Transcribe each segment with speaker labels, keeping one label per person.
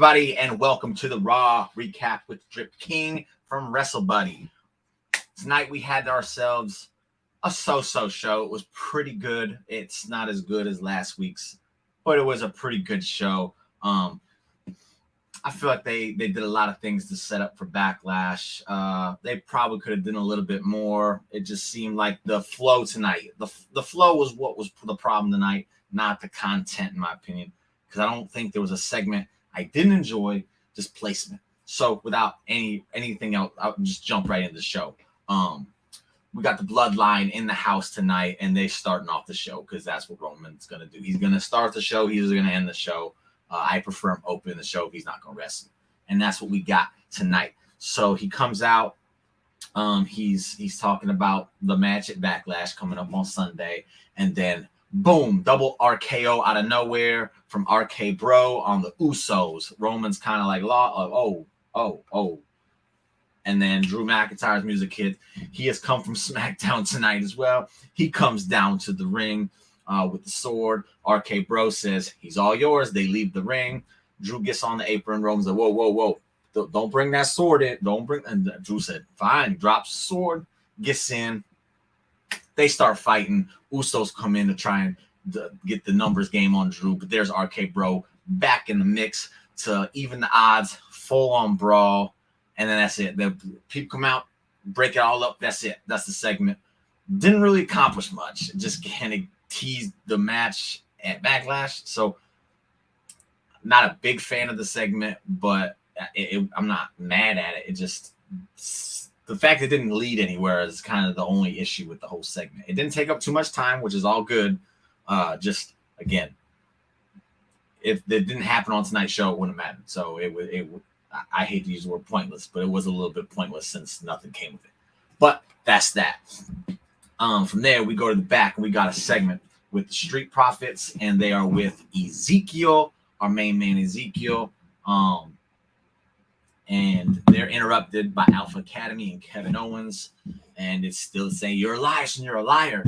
Speaker 1: everybody, and welcome to the Raw Recap with Drip King from WrestleBuddy. Tonight we had ourselves a so-so show. It was pretty good. It's not as good as last week's, but it was a pretty good show. I feel like they did a lot of things to set up for Backlash. They probably could have done a little bit more. It just seemed like the flow tonight. The flow was what was the problem tonight, not the content, in my opinion, because I don't think there was a segment I didn't enjoy, just placement. So without anything else, I'll just jump right into the show. We got the Bloodline in the house tonight, and they starting off the show because that's what Roman's going to do. He's going to start the show. He's going to end the show. I prefer him open the show if he's not going to wrestle. And that's what we got tonight. So he comes out. He's talking about the match at Backlash coming up on Sunday. And then, boom, double RKO out of nowhere from RK Bro on the Usos. Roman's kind of like, oh. And then Drew McIntyre's music hit. He has come from SmackDown tonight as well. He comes down to the ring with the sword. RK Bro says, he's all yours. They leave the ring. Drew gets on the apron. Roman's like, whoa. Don't bring that sword in. Don't bring. And Drew said, fine. Drops the sword. Gets in. They start fighting. Usos come in to try and get the numbers game on Drew. But there's RK Bro back in the mix to even the odds. Full on brawl. And then that's it. The people come out, break it all up. That's it. That's the segment. Didn't really accomplish much. Just kind of teased the match at Backlash. So, not a big fan of the segment, but I'm not mad at it. It just, the fact it didn't lead anywhere is kind of the only issue with the whole segment. It didn't take up too much time, which is all good. Just, again, if it didn't happen on tonight's show, it wouldn't have mattered. So, I hate to use the word pointless, but it was a little bit pointless since nothing came of it. But that's that. From there, we go to the back, and we got a segment with the Street Profits, and they are with Ezekiel, our main man Ezekiel. And they're interrupted by Alpha Academy and Kevin Owens, and it's still saying, you're a liar, and you're a liar.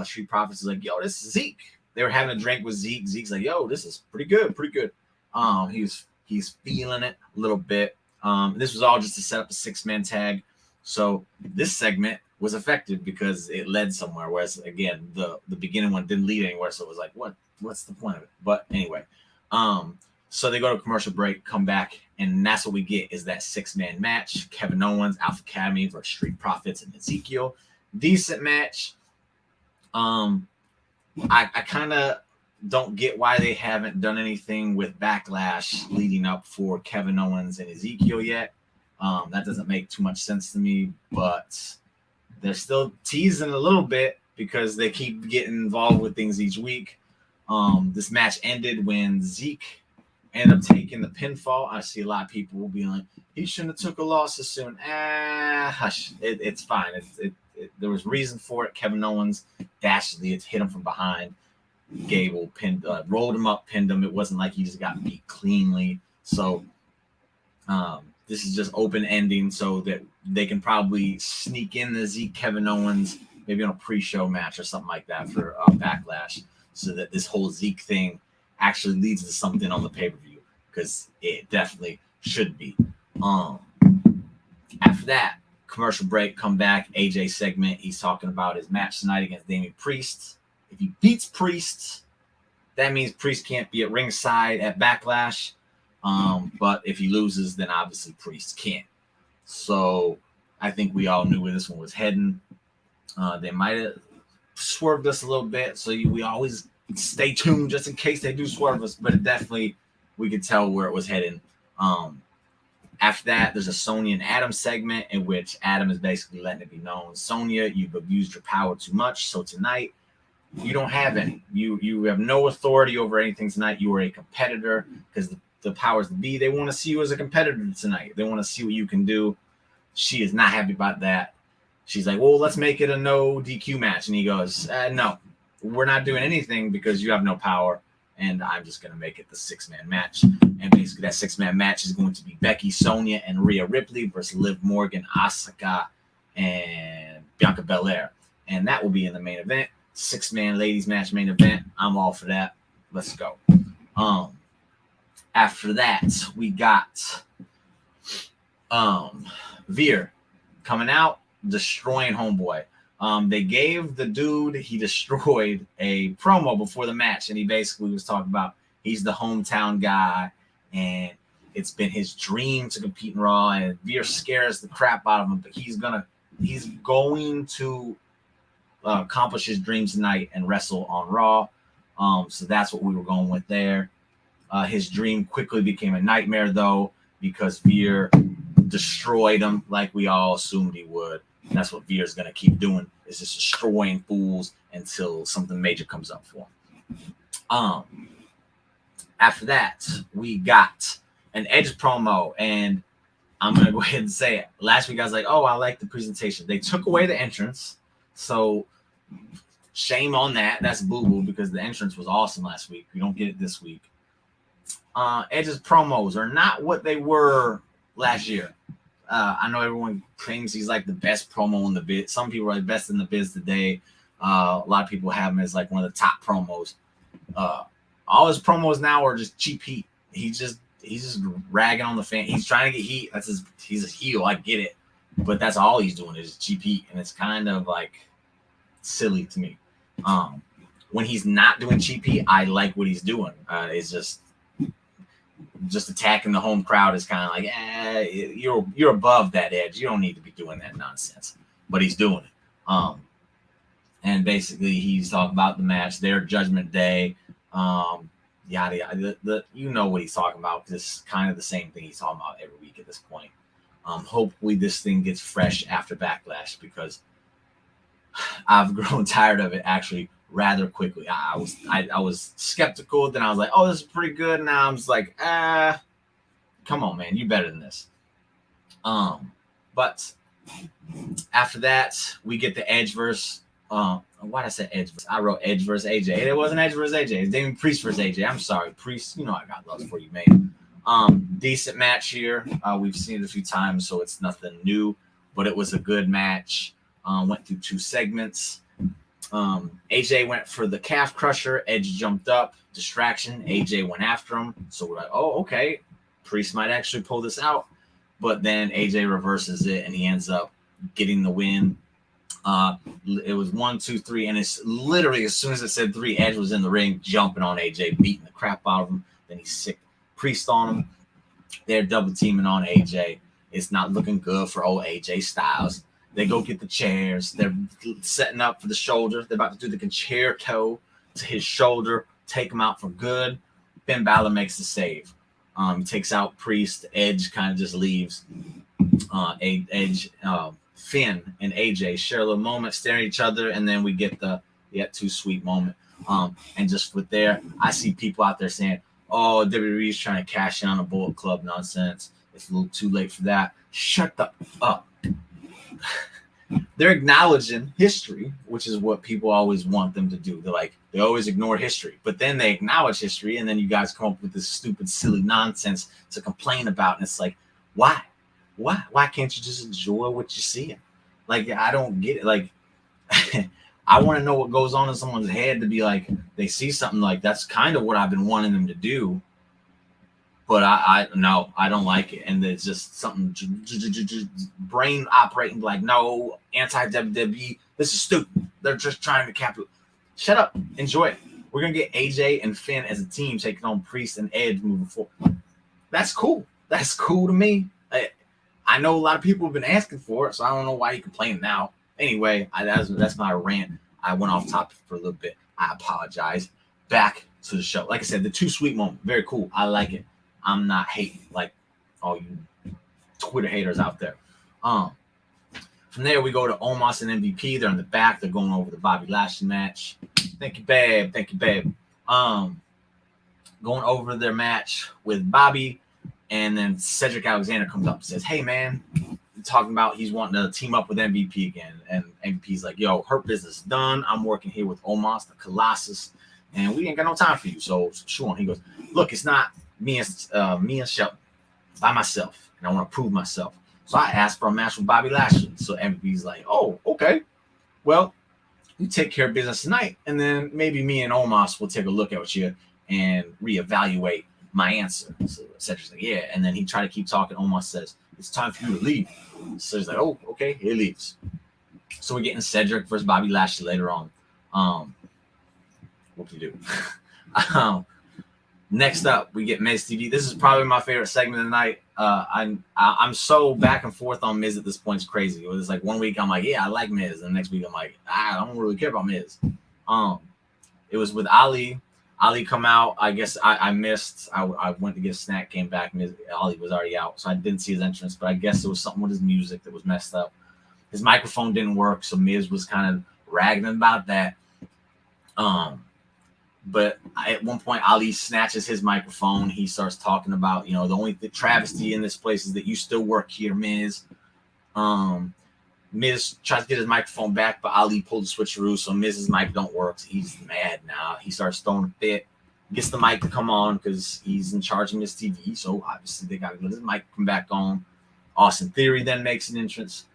Speaker 1: Street Profits is like, yo, this is Zeke. They were having a drink with Zeke. Zeke's like, yo, this is pretty good. He's feeling it a little bit. This was all just to set up a six-man tag. So this segment was effective because it led somewhere. Whereas, again, the beginning one didn't lead anywhere. So it was like, what's the point of it? But anyway, so they go to commercial break, come back, and that's what we get is that six-man match. Kevin Owens, Alpha Academy versus Street Profits and Ezekiel. Decent match. I kind of don't get why they haven't done anything with Backlash leading up for Kevin Owens and Ezekiel yet. That doesn't make too much sense to me, but they're still teasing a little bit because they keep getting involved with things each week. This match ended when Zeke ended up taking the pinfall. I see a lot of people being like, he shouldn't have took a loss as soon. Hush. It's fine. There was reason for it. Kevin Owens dashed it, hit him from behind. Gable rolled him up, pinned him. It wasn't like he just got beat cleanly. So this is just open ending so that they can probably sneak in the Zeke Kevin Owens maybe on a pre-show match or something like that for Backlash, so that this whole Zeke thing actually leads to something on the pay-per-view, because it definitely should be. After that, commercial break, come back, AJ segment. He's talking about his match tonight against Damian Priest. If he beats Priest, that means Priest can't be at ringside at Backlash. But if he loses, then obviously Priest can't. So I think we all knew where this one was heading. They might have swerved us a little bit, so we always stay tuned just in case they do swerve us. But definitely, we could tell where it was heading. After that, there's a Sonya and Adam segment in which Adam is basically letting it be known, Sonya, you've abused your power too much. So tonight, you don't have any. You have no authority over anything tonight. You are a competitor, because the powers that be, they want to see you as a competitor tonight. They want to see what you can do. She is not happy about that. She's like, well, let's make it a no DQ match. And he goes, no, we're not doing anything because you have no power. And I'm just going to make it the six-man match. And basically that six-man match is going to be Becky, Sonya, and Rhea Ripley versus Liv Morgan, Asuka, and Bianca Belair. And that will be in the main event. Six-man ladies match main event. I'm all for that. Let's go. After that, we got Veer coming out, destroying Homeboy. They gave the dude he destroyed a promo before the match, and he basically was talking about he's the hometown guy, and it's been his dream to compete in Raw, and Veer scares the crap out of him, but he's going to accomplish his dreams tonight and wrestle on Raw. So that's what we were going with there. His dream quickly became a nightmare, though, because Veer destroyed him like we all assumed he would. And that's what Veer's going to keep doing, is just destroying fools until something major comes up for him. After that, we got an Edge promo, and I'm going to go ahead and say it. Last week, I was like, oh, I like the presentation. They took away the entrance, so shame on that. That's boo-boo, because the entrance was awesome last week. You don't get it this week. Edge's promos are not what they were last year. I know everyone claims he's like the best promo in the biz. Some people are the best in the biz today. A lot of people have him as like one of the top promos. All his promos now are just cheap heat. He's just ragging on the fan. He's trying to get heat. He's a heel. I get it, but that's all he's doing is cheap heat, and it's kind of like silly to me. When he's not doing cheap heat, I like what he's doing. It's just attacking the home crowd is kind of like, you're above that, Edge. You don't need to be doing that nonsense. But he's doing it. And basically he's talking about the match, their Judgment Day, yada yada. You know what he's talking about, because it's kind of the same thing he's talking about every week at this point. Hopefully this thing gets fresh after Backlash, because I've grown tired of it actually rather quickly. I was skeptical, then I was like, oh, this is pretty good. Now I'm just like, come on, man, you better than this. But after that, we get the Edge versus why did I say Edge? I wrote Edge versus AJ. It wasn't Edge versus AJ. It's Damien Priest versus AJ. I'm sorry, Priest. You know I got love for you, man. Decent match here. We've seen it a few times, so it's nothing new. But it was a good match. Went through 2 segments. AJ went for the calf crusher. Edge jumped up. Distraction. AJ went after him. So we're like, oh, okay. Priest might actually pull this out. But then AJ reverses it, and he ends up getting the win. It was 1, 2, 3, and it's literally as soon as it said 3, Edge was in the ring, jumping on AJ, beating the crap out of him. Then he sicked Priest on him. They're double teaming on AJ. It's not looking good for old AJ Styles. They go get the chairs. They're setting up for the shoulder. They're about to do the concerto to his shoulder, take him out for good. Finn Balor makes the save. He takes out Priest. Edge kind of just leaves. Edge, Finn and AJ share a little moment, staring at each other, and then we get the too sweet moment. And just with there, I see people out there saying, oh, WWE's trying to cash in on a Bullet Club nonsense. It's a little too late for that. Shut the up. They're acknowledging history, which is what people always want them to do. They always ignore history, but then they acknowledge history, and then you guys come up with this stupid, silly nonsense to complain about. And it's like, why? Why can't you just enjoy what you're seeing? Like, I don't get it. Like, I want to know what goes on in someone's head to be like, they see something like that's kind of what I've been wanting them to do. But I don't like it. And it's just something brain operating like, no, anti-WWE. This is stupid. They're just trying to capture. Shut up. Enjoy it. We're going to get AJ and Finn as a team taking on Priest and Edge moving forward. That's cool. That's cool to me. I know a lot of people have been asking for it, so I don't know why you complain now. Anyway, that's my rant. I went off topic for a little bit. I apologize. Back to the show. Like I said, the too sweet moment. Very cool. I like it. I'm not hating like all you Twitter haters out there. From there, we go to Omos and MVP. They're in the back. They're going over the Bobby Lashley match. Thank you, babe. Going over their match with Bobby. And then Cedric Alexander comes up and says, hey, man, talking about he's wanting to team up with MVP again. And MVP's like, yo, Hurt Business is done. I'm working here with Omos, the Colossus, and we ain't got no time for you. So, sure. He goes, look, it's not me and Shelton by myself, and I want to prove myself. So I asked for a match with Bobby Lashley. So MVP's like, oh, okay. Well, you take care of business tonight, and then maybe me and Omos will take a look at you and reevaluate my answer. So Cedric's like, yeah. And then he tried to keep talking. Omos says, it's time for you to leave. So he's like, oh, okay. He leaves. So we're getting Cedric versus Bobby Lashley later on. What do you do? Next up, we get Miz TV. This is probably my favorite segment of the night. I'm so back and forth on Miz at this point. It's crazy. It was like one week I'm like, yeah, I like Miz, and the next week I'm like, I don't really care about Miz. It was with Ali. Ali come out. I guess I missed. I went to get a snack, came back. Ali was already out, so I didn't see his entrance. But I guess it was something with his music that was messed up. His microphone didn't work, so Miz was kind of ragging about that. But at one point, Ali snatches his microphone. He starts talking about, the only travesty in this place is that you still work here, Miz. Miz tries to get his microphone back, but Ali pulled the switcheroo, so Miz's mic don't work. So he's mad now. He starts throwing a fit. Gets the mic to come on because he's in charge of Miz TV. So obviously they got to let his mic come back on. Austin Theory then makes an entrance.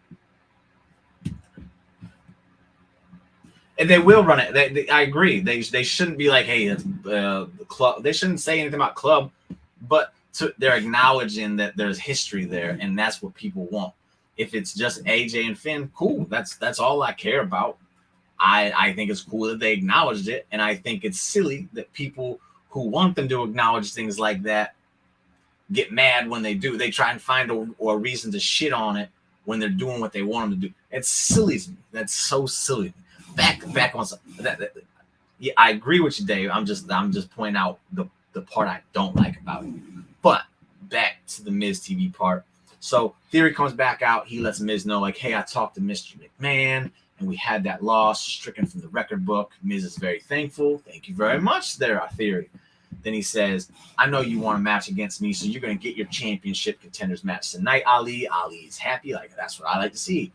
Speaker 1: And they will run it. I agree. They shouldn't be like, hey, the club. They shouldn't say anything about club, but they're acknowledging that there's history there, and that's what people want. If it's just AJ and Finn, cool. That's all I care about. I think it's cool that they acknowledged it, and I think it's silly that people who want them to acknowledge things like that get mad when they do. They try and find a reason to shit on it when they're doing what they want them to do. It's silly to me. That's so silly. Back on that. Yeah, I agree with you, Dave. I'm just pointing out the part I don't like about it. But back to the Miz TV part. So Theory comes back out. He lets Miz know, like, hey, I talked to Mr. McMahon, and we had that loss stricken from the record book. Miz is very thankful. Thank you very much there, Theory. Then he says, I know you want a match against me, so you're going to get your championship contenders match tonight, Ali. Ali is happy. Like, that's what I like to see.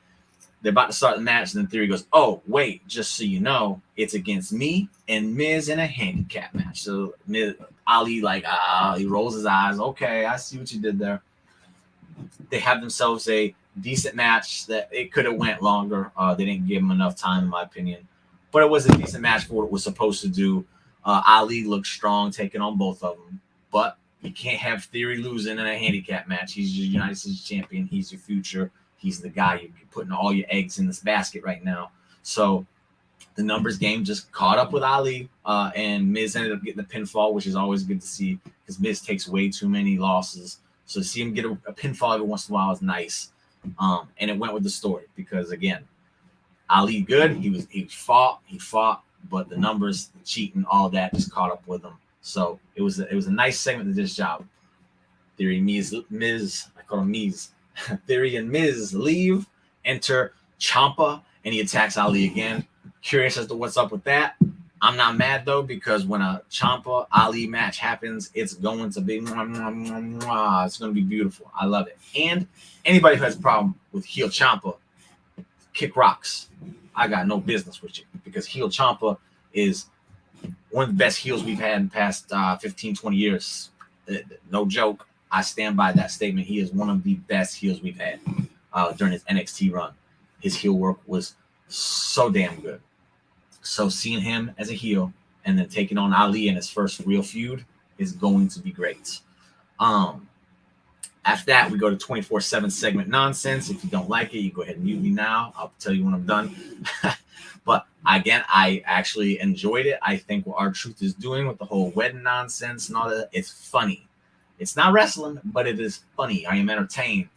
Speaker 1: They're about to start the match, and then Theory goes, oh, wait, just so you know, it's against me and Miz in a handicap match. So Ali, he rolls his eyes. Okay, I see what you did there. They have themselves a decent match that it could have went longer. They didn't give him enough time, in my opinion. But it was a decent match for what it was supposed to do. Ali looked strong, taking on both of them. But you can't have Theory losing in a handicap match. He's your United States champion. He's your future. He's the guy you're putting all your eggs in this basket right now. So the numbers game just caught up with Ali, and Miz ended up getting the pinfall, which is always good to see because Miz takes way too many losses. So to see him get a pinfall every once in a while is nice. And it went with the story because, again, Ali good. He fought, but the numbers, the cheating, all that just caught up with him. So it was a nice segment to this job. Theory, Miz, I call him Miz. Theory and Miz leave, enter Ciampa, and he attacks Ali again. Curious as to what's up with that. I'm not mad though, because when a Ciampa Ali match happens, it's going to be it's going to be beautiful. I love it. And anybody who has a problem with heel Ciampa, kick rocks. I got no business with you because heel Ciampa is one of the best heels we've had in the past 15, 20 years. No joke. I stand by that statement. He is one of the best heels we've had during his NXT run. His heel work was so damn good. So seeing him as a heel and then taking on Ali in his first real feud is going to be great. After that, we go to 24/7 segment nonsense. If you don't like it, you go ahead and mute me now. I'll tell you when I'm done. But again, I actually enjoyed it. I think what R-Truth is doing with the whole wedding nonsense and all that, it's funny. It's not wrestling, but it is funny. I am entertained.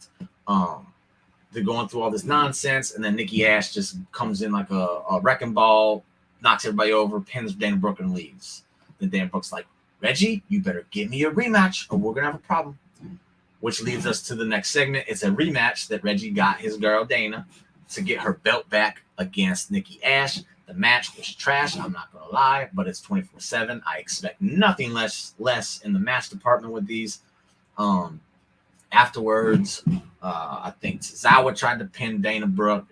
Speaker 1: They're going through all this nonsense, and then Nikki Ash just comes in like a wrecking ball, knocks everybody over, pins Dana Brooke, and leaves. Then Dana Brooke's like, Reggie, you better give me a rematch, or we're going to have a problem. Which leads us to the next segment. It's a rematch that Reggie got his girl Dana to get her belt back against Nikki Ash. The match was trash, I'm not going to lie, but it's 24/7. I expect nothing less in the match department with these. Afterwards, I think Zawa tried to pin Dana Brooke.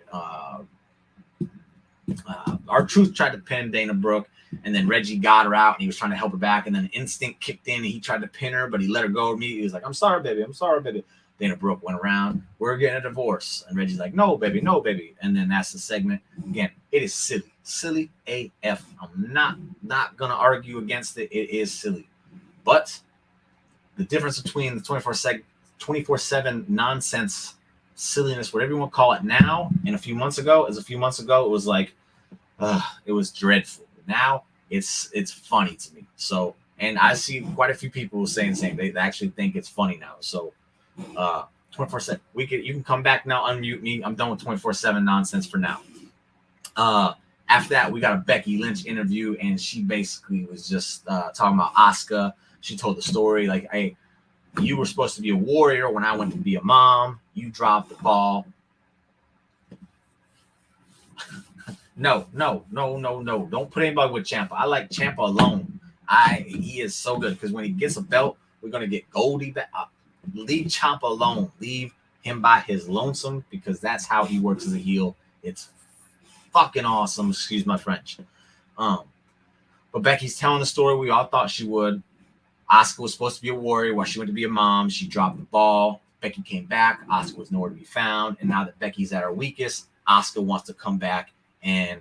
Speaker 1: R-Truth tried to pin Dana Brooke, and then Reggie got her out, and he was trying to help her back, and then Instinct kicked in, and he tried to pin her, but he let her go immediately. He was like, I'm sorry, baby. Dana Brooke went around, we're getting a divorce. And Reggie's like, no, baby. And then that's the segment. Again, it is silly AF. I'm not going to argue against it. It is silly. But the difference between the 24/7 nonsense, silliness, whatever you want to call it now, and a few months ago it was like, it was dreadful. Now it's funny to me. So, and I see quite a few people saying the same. They actually think it's funny now. So, 24/7. You can come back now, unmute me. I'm done with 24/7 nonsense for now. After that, we got a Becky Lynch interview, and she basically was just talking about Oscar. She told the story like, hey, you were supposed to be a warrior when I went to be a mom. You dropped the ball. No. Don't put anybody with Ciampa. I like Ciampa alone. He is so good because when he gets a belt, we're gonna get Goldie back. Leave Ciampa alone. Leave him by his lonesome because that's how he works as a heel. It's fucking awesome. Excuse my French. But Becky's telling the story we all thought she would. Oscar was supposed to be a warrior while she went to be a mom. She dropped the ball. Becky came back. Oscar was nowhere to be found. And now that Becky's at her weakest, Oscar wants to come back and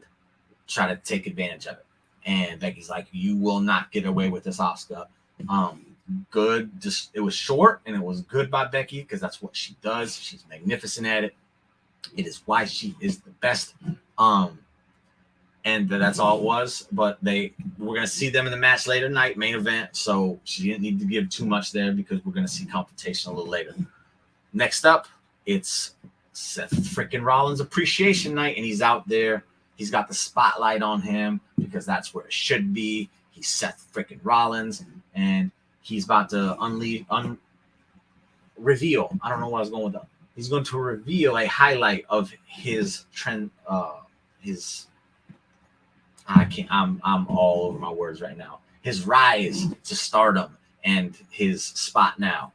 Speaker 1: try to take advantage of it. And Becky's like, you will not get away with this, Oscar. Good. Just it was short and it was good by Becky because that's what she does. She's magnificent at it. It is why she is the best. And that's all it was. But we're gonna see them in the match later tonight, main event. So she didn't need to give too much there because we're gonna see confrontation a little later. Next up, it's Seth freaking Rollins appreciation night, and he's out there. He's got the spotlight on him because that's where it should be. He's Seth freaking Rollins, and he's about to reveal. I don't know what I was going with that. He's going to reveal a highlight of his trend. I'm all over my words right now. His rise to stardom and his spot now.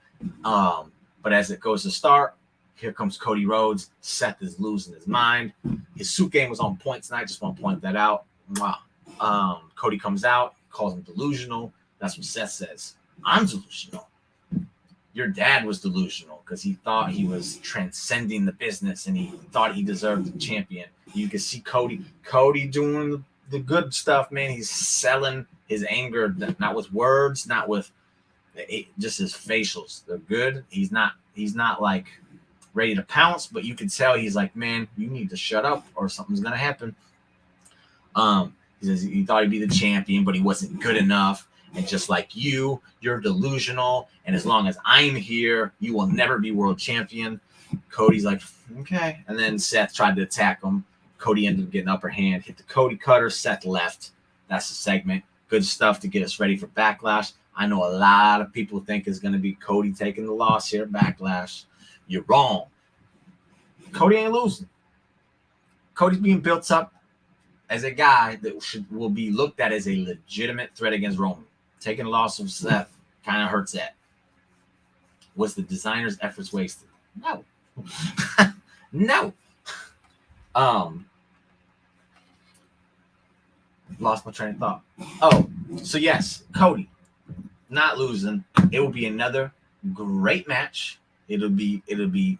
Speaker 1: But as it goes to start, here comes Cody Rhodes. Seth is losing his mind. His suit game was on point tonight. Just want to point that out. Wow. Cody comes out, calls him delusional. That's what Seth says. I'm delusional. Your dad was delusional because he thought he was transcending the business and he thought he deserved the champion. You can see Cody doing the good stuff, man. He's selling his anger, not with words, not with just his facials. They're good. He's not like ready to pounce, but you can tell he's like, man, you need to shut up or something's gonna happen. He says he thought he'd be the champion, but he wasn't good enough. And just like you're delusional. And as long as I'm here, you will never be world champion. Cody's like, okay. And then Seth tried to attack him. Cody ended up getting upper hand, hit the Cody cutter. Seth left. That's the segment. Good stuff to get us ready for Backlash. I know a lot of people think it's going to be Cody taking the loss here at Backlash. You're wrong. Cody ain't losing. Cody's being built up as a guy that will be looked at as a legitimate threat against Roman. Taking the loss of Seth kind of hurts that. Was the designer's efforts wasted? No. No. Lost my train of thought. Oh, so yes, Cody not losing. It will be another great match. It'll be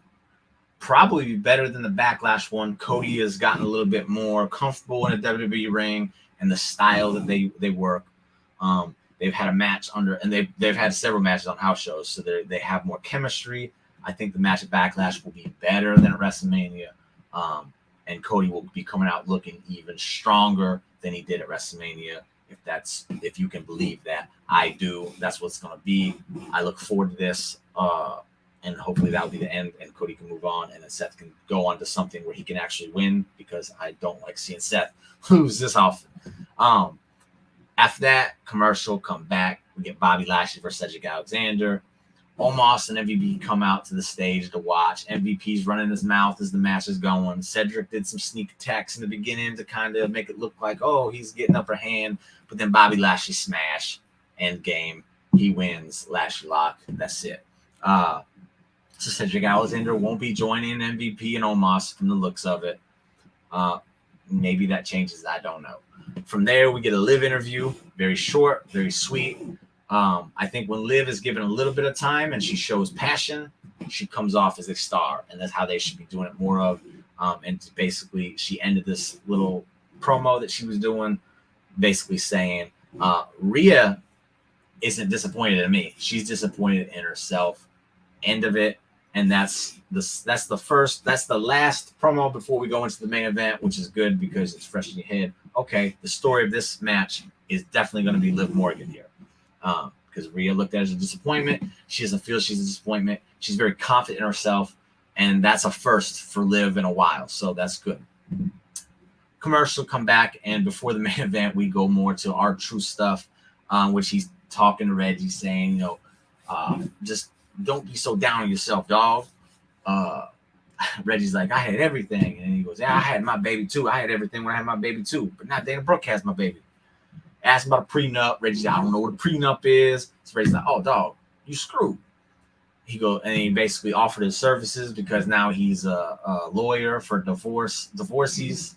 Speaker 1: probably better than the Backlash one. Cody has gotten a little bit more comfortable in a WWE ring and the style that they work. They've had a match and they've had several matches on house shows, so they have more chemistry. I think the match at Backlash will be better than at WrestleMania. And Cody will be coming out looking even stronger than he did at WrestleMania. If you can believe that. I do. That's what it's going to be. I look forward to this. And hopefully that'll be the end and Cody can move on and then Seth can go on to something where he can actually win because I don't like seeing Seth lose this often. After that, commercial, come back. We get Bobby Lashley versus Cedric Alexander. Omos and MVP come out to the stage to watch. MVP's running his mouth as the match is going. Cedric did some sneak attacks in the beginning to kind of make it look like, oh, he's getting upper hand. But then Bobby Lashley smash. End game. He wins. Lashley lock. That's it. So Cedric Alexander won't be joining MVP and Omos from the looks of it. Maybe that changes. I don't know. From there, we get a Liv interview. Very short, very sweet. I think when Liv is given a little bit of time and she shows passion, she comes off as a star. And that's how they should be doing it more of. And basically, she ended this little promo that she was doing, basically saying, Rhea isn't disappointed in me. She's disappointed in herself. End of it. And that's the last promo before we go into the main event, which is good because it's fresh in your head. Okay, the story of this match is definitely going to be Liv Morgan here. Because Rhea looked at it as a disappointment. She doesn't feel she's a disappointment. She's very confident in herself, and that's a first for Liv in a while, so that's good. Commercial come back, and before the main event, we go more to our true stuff, which he's talking to Reggie, saying, just don't be so down on yourself, dog. Reggie's like, I had everything, and he goes, yeah, I had my baby too. I had everything when I had my baby too, but not Dana Brooke has my baby. Asked about a prenup. Reggie's like, I don't know what a prenup is. So Reggie's like, oh, dog, you screwed. He he basically offered his services because now he's a lawyer for divorcees.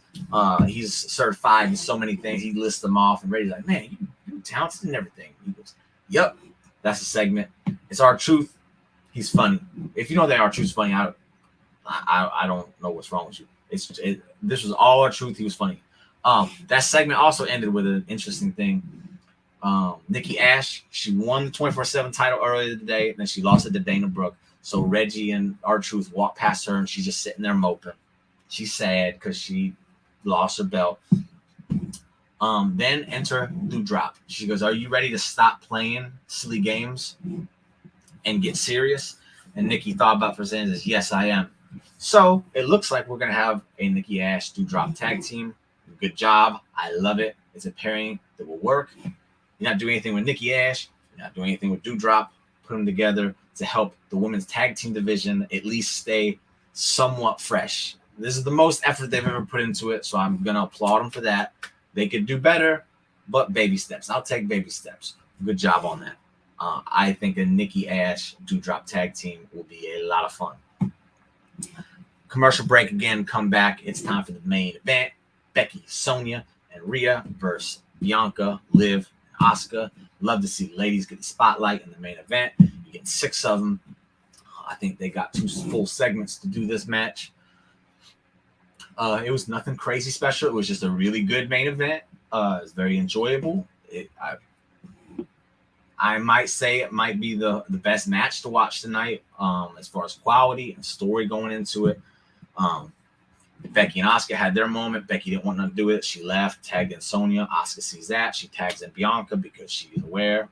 Speaker 1: He's certified in so many things. He lists them off, and Reggie's like, man, you talented and everything. He goes, yep, that's a segment. It's R-Truth. He's funny. If you know that R-Truth's funny, I don't know what's wrong with you. This was all R-Truth. He was funny. That segment also ended with an interesting thing. Nikki Ash, she won the 24/7 title earlier today, and then she lost it to Dana Brooke. So Reggie and R-Truth walked past her, and she's just sitting there moping. She's sad because she lost her belt. Then enter Doudrop. She goes, are you ready to stop playing silly games and get serious? And Nikki thought about for a second and says, yes, I am. So it looks like we're going to have a Nikki Ash Doudrop tag team. Good job. I love it. It's a pairing that will work. You're not doing anything with Nikki Ash. You're not doing anything with Doudrop. Put them together to help the women's tag team division at least stay somewhat fresh. This is the most effort they've ever put into it, so I'm going to applaud them for that. They could do better, but baby steps. I'll take baby steps. Good job on that. I think a Nikki Ash Doudrop tag team will be a lot of fun. Commercial break again. Come back. It's time for the main event. Becky, Sonya, and Rhea versus Bianca, Liv, and Oscar. Love to see ladies get the spotlight in the main event. You get 6 of them. I think they got 2 full segments to do this match. It was nothing crazy special. It was just a really good main event. It's very enjoyable. I might say it might be the best match to watch tonight, as far as quality and story going into it. Becky and Oscar had their moment. Becky didn't want nothing to do with it. She left, tagged in Sonya. Oscar sees that. She tags in Bianca because she's aware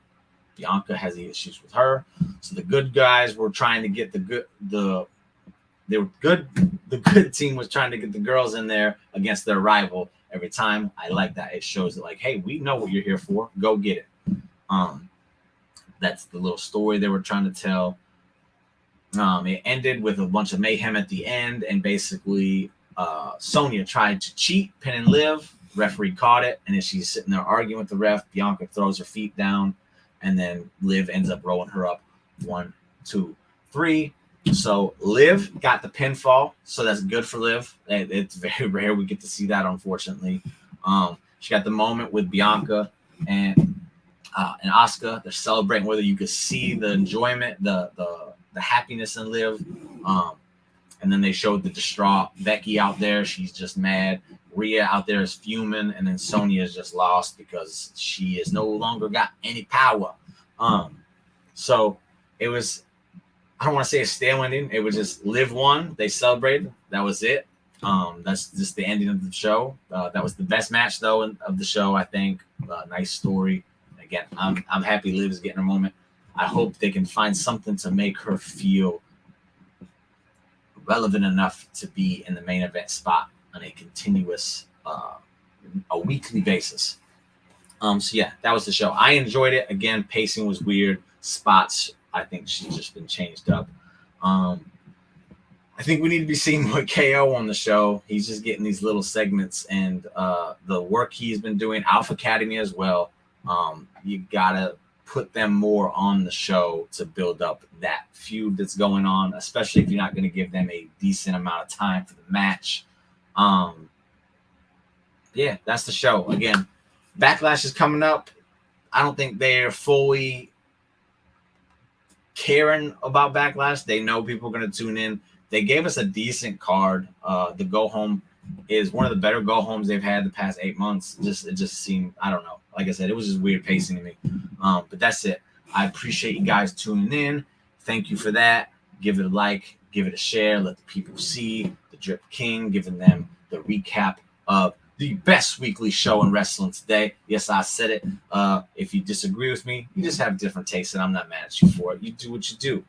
Speaker 1: Bianca has the issues with her. So the good guys were trying to get the good team was trying to get the girls in there against their rival every time. I like that. It shows that, like, hey, we know what you're here for. Go get it. That's the little story they were trying to tell. It ended with a bunch of mayhem at the end, and basically Sonya tried to cheat, pin and Liv. Referee caught it, and then she's sitting there arguing with the ref. Bianca throws her feet down, and then Liv ends up rolling her up 1, 2, 3. So Liv got the pinfall, so that's good for Liv. It's very rare we get to see that, unfortunately. She got the moment with Bianca and Oscar. They're celebrating, whether you could see the enjoyment, the happiness in Liv. And then they showed the distraught Becky out there. She's just mad. Rhea out there is fuming, and then Sonya is just lost because she has no longer got any power. So it was, I don't want to say a stale ending. It was just Liv won. They celebrated. That was it. That's just the ending of the show. That was the best match, though, of the show, I think. Nice story. Again, I'm happy Liv is getting her moment. I hope they can find something to make her feel relevant enough to be in the main event spot on a continuous, a weekly basis. So yeah, that was the show. I enjoyed it. Again, pacing was weird. Spots, I think, she's just been changed up. I think we need to be seeing more KO on the show. He's just getting these little segments, and the work he's been doing, Alpha Academy as well. You gotta put them more on the show to build up that feud that's going on, especially if you're not going to give them a decent amount of time for the match. Yeah, that's the show. Again, Backlash is coming up. I don't think they're fully caring about Backlash. They know people are going to tune in. They gave us a decent card. The go home is one of the better go homes they've had the past 8 months. It just seemed, I don't know. like I said, it was just weird pacing to me. But that's it. I appreciate you guys tuning in. Thank you for that. Give it a like, give it a share. Let the people see the Drip King, giving them the recap of the best weekly show in wrestling today. Yes, I said it. If you disagree with me, you just have different tastes, and I'm not mad at you for it. You do what you do.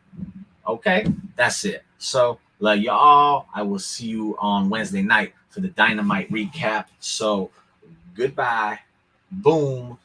Speaker 1: Okay? That's it. So, love y'all. I will see you on Wednesday night for the Dynamite recap. So, goodbye. Boom.